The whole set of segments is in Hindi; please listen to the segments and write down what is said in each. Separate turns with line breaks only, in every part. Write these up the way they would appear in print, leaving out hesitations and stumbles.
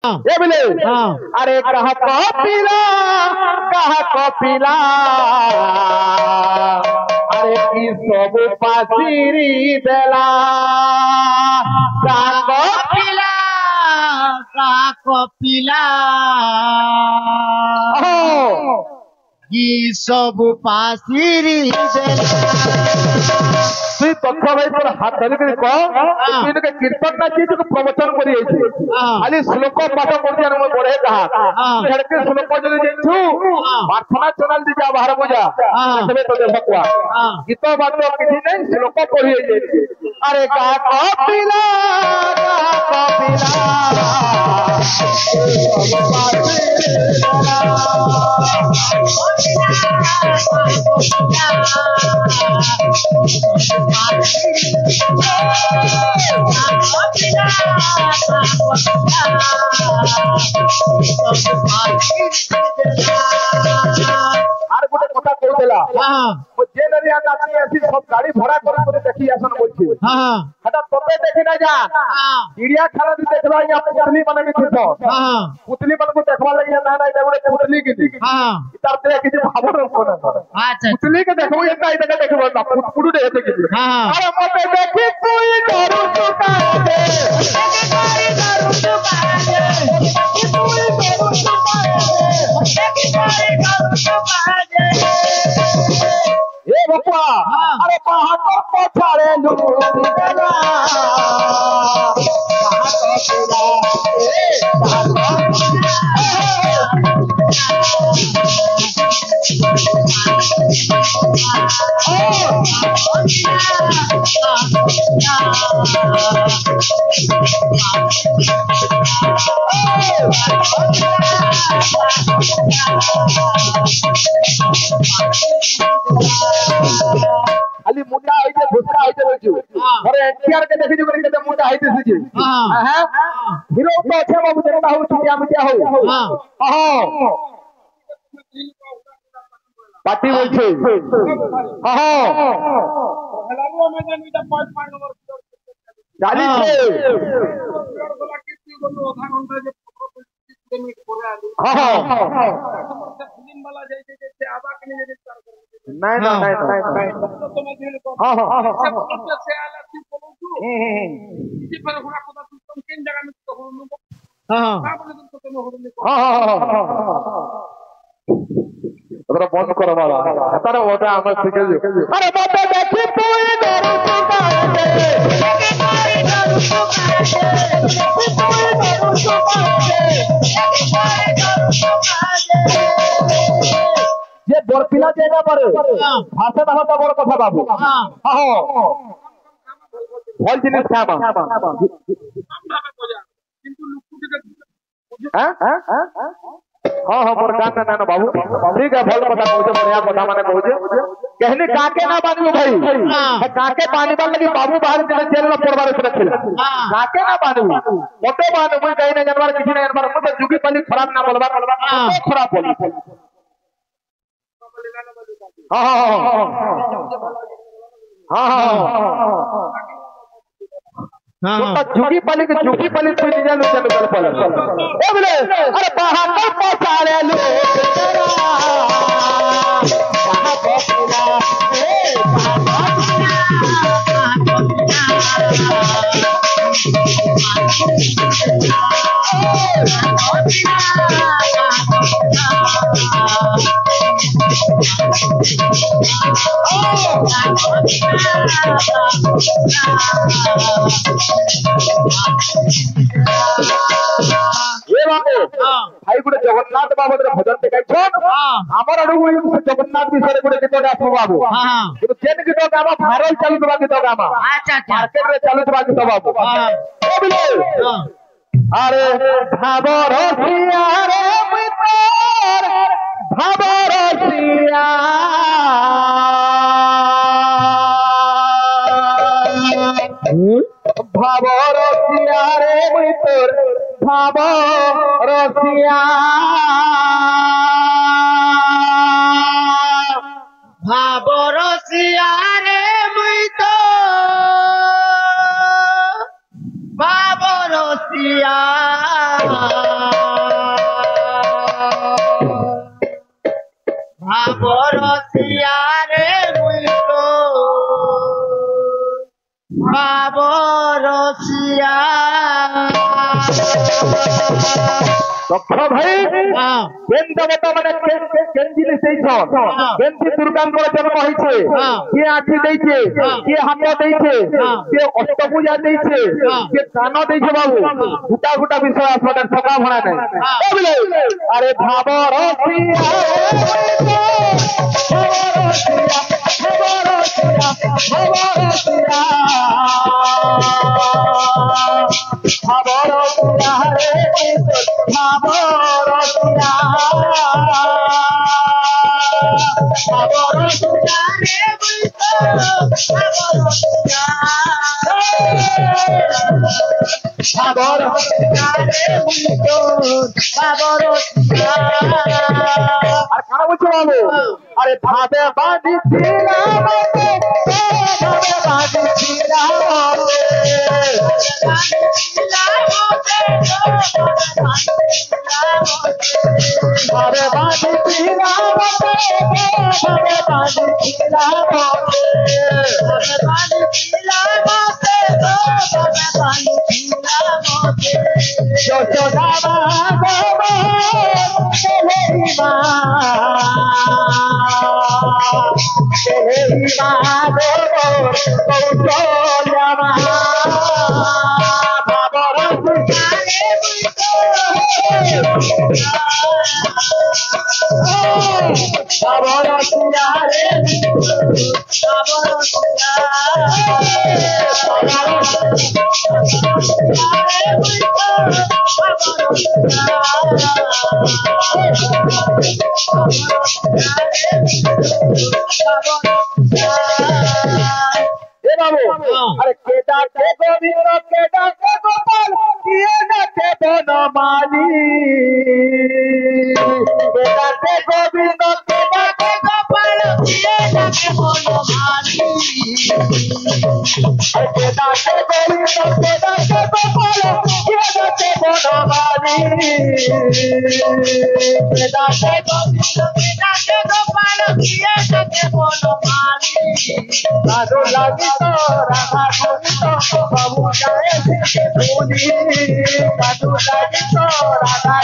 ये बोले अरे कहा कपिला अरे की सब पासिरी देला
कपिला की सब पासिरी
तुई तथ्य भाई तोर हाथ धरी कह तुई कीर्तन ना चीज प्रवचन कर खाली श्लोक पाठ कर बढ़े कहा हेडके श्लोक जब जेछु प्रार्थना चैनल दी जा बाहर बुझा तबे तो देखवा गीत बात किसी नहीं श्लोक पढ़ी अरे का कपिला আর গোটে কথা কইদেলা যে নরিয়া নাচি আসি সব গাড়ি ভাড়া করে করে দেখি আসন বলছি এটা তবে দেখি না যা চিড়িয়া খানা দি দেখবা ইয়া পুতলি মানে কি থিত পুতলি মানে को देखवा लगी ना ना এটা গোটে পুতলি কি তার তে কিছু ভাবর কোন আচ্ছা পুতলি কে দেখো এটা এটা দেখো না পুটু দে হেতে কি আরে মতে দেখি তুই ডরু চুকা দে ए बप्पा अरे पहाड़ पछाड़े लूटी देला खाली मुंडा आइते भुसका आइते बचू अरे एनटीआर के देखि जो करके मुंडा आइते सीजे हां हीरो तो अच्छा बाबू जनता हो छुटिया मिटिया हो हां पार्टी बोलछे हां हेलारो मैदान में 5 नंबर चाली छे हां फिल्म वाला जैसे आबा के नहीं नहीं हां हां से आला तू बोलू इसी पर हुआ को तुम किन जगह में तो हां हां अगर बंद करो वाला तारे ओटा हम सीखे अरे बाबा देखी तू डरू चुका दे ये बरपिला जायगा पर भाषा ना होता बड़ कथा बाबू हां भल जिनिस खाबा किंतु लुकु हां हां हां पर गाना ना बाबू ठीक है भल कथा कहू बढ़िया कथा माने कहू कहने काके ना बानू भाई काके पानी बाल लगी बाबू बाहर जेल में पड़वार से रखिला काके ना बानू मोटे बानू मैं कहीं ना जानवर किसी ना जानवर मुझे जुगी पाली खराब ना बोलबा खराब बोली हां हां हां तो जुगी पाली के जुगी पाली तो नहीं जानो चलो चल ए बोले अरे बाहर पर पहुंचाले लो कहां पहुंचना ए ये बाबू भाई गुटे जगन्नाथ बाबा भजन देखाई आमर अड़ू जगन्नाथ विषय गुटे गीत गाथ बाबू जेन गीत गामा भाइराल चलुवा गीत गामा मार्केट रे चलुवा गीत बाबू अरे भाबर सिया रे मित्र भाबर सिया भाबर सिया रे मित्र भाबर सिया
भाबर सिया रे मित्र भाबर सिया রসিয়া
দক্ষ ভাই কেন দেবতা মানে কেন জিনিস এইছন কেনটি দুর্গাঙ্কর জন্ম হয়েছে কে আঁখি ଦେଇছে কে হাত ଦେଇছে কে অষ্টভুজা ଦେଇছে কে কান ଦେଇছে বাবু গোটা গোটা বিষয় আপনাদের ঠকা ভরা নাই আরে ভাব রসিয়া আর কারা বলছো বাবু আরে ভাবে বাঁধিছিলাম ভাবে अरे केदा के गोविंद केदा के गोपाल किए ना के बनमाली केदा के गोविंद केदा के गोपाल किए ना के बनमाली केदा के गोविंद केदा के गोपाल किए ना के बनमाली केदा के गोविंद केदा के गोपाल किए ना के बनमाली साधु लागी तो राधा गोविंद बाबू जाए भूली साधु लागी तो राधा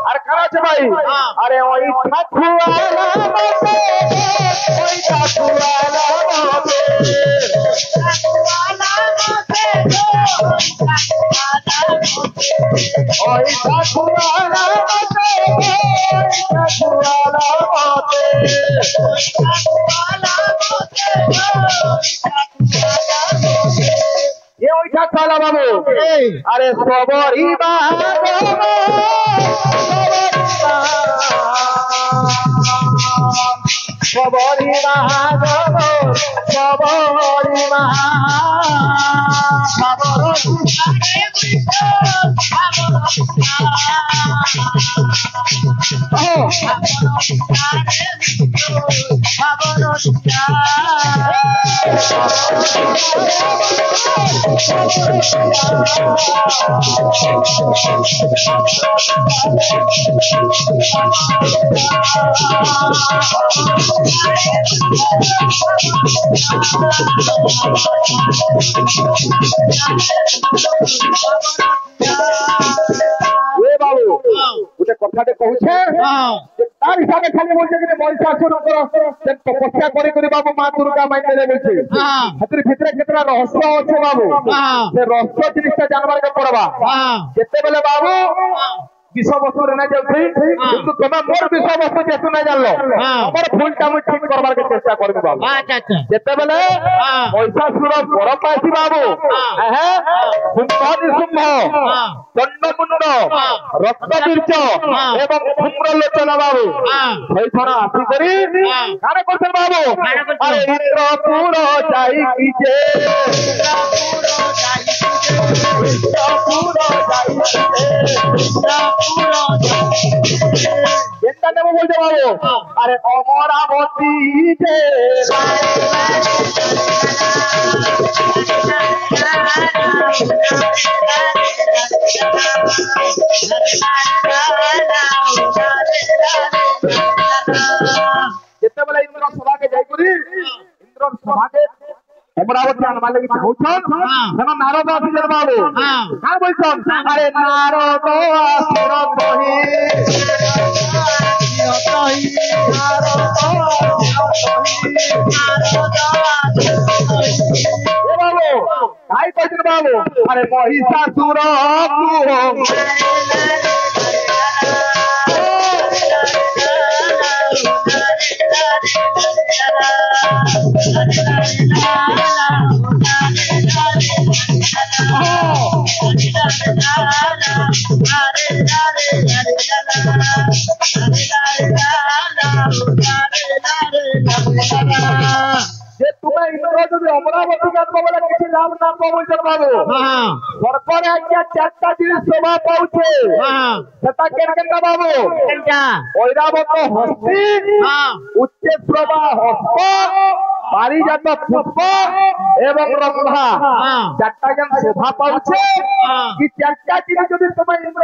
अरे करा छे भाई अरे ओई ठाकुआला मते ओई ठाकुआला मते ओई ठाकुआला मते ये ओइठा खाला बाबू अरे सबरी सबरी बाबू गोटे कथाटे कहूछे तार हिसाब खाली बोलছে कि महिषासुर तपस्या करी बाबू माँ दुर्गा माई देले बोलছে हतिर भितरे केतरा रहस्य আছে बाबू से रहस्य जिनिसटा जानबार के पड़बा केते बेले बाबू विषय वस्तु रहना जाउथि किंतु तमे मोर विषय वस्तु जेतु नै जानलो हमर भूलटा मु ठीक करबार के चेष्टा करबी बाबू अच्छा अच्छा जेते बेले महिषासुर बड़ पासी बाबू कुंभनि शुंभ चंडमुंड रक्तबीर्ज एवं धूम्रलोचन बाबू সেই ছড়া আসি করি কারে করছেন বাবু আরে ইন্দ্রপুর যাই কি যে যেটা নেব বলতে বাবু আরে অমরাবতী যে যেতেবেলে ইন্দ্র সভাকে যাই করি ইন্দ্র সভাকে জানবার লাগি চাহুছন যেন নারদ আসিছেন বাবু কার বলছন আরে নারদ আসির কহি এ বাবু কাই কইছেন বাবু আরে মহিষাসুর যে তুমি ইন্দ্র যদি অমরাবতী গান বলে কিছু লাভ না পাবছেন বাবু সরকার আজ্ঞা চারটা জিনিস শোভা পাউছে সেটা কেনটা বাবু ঐরাবত হস্তি উচ্চে প্রভা হস্ত পারিজাত পুষ্প এবং রম্ভা চারটা জন শোভা পাউছে কি চারটা জিনিস যদি তোমার ইন্দ্র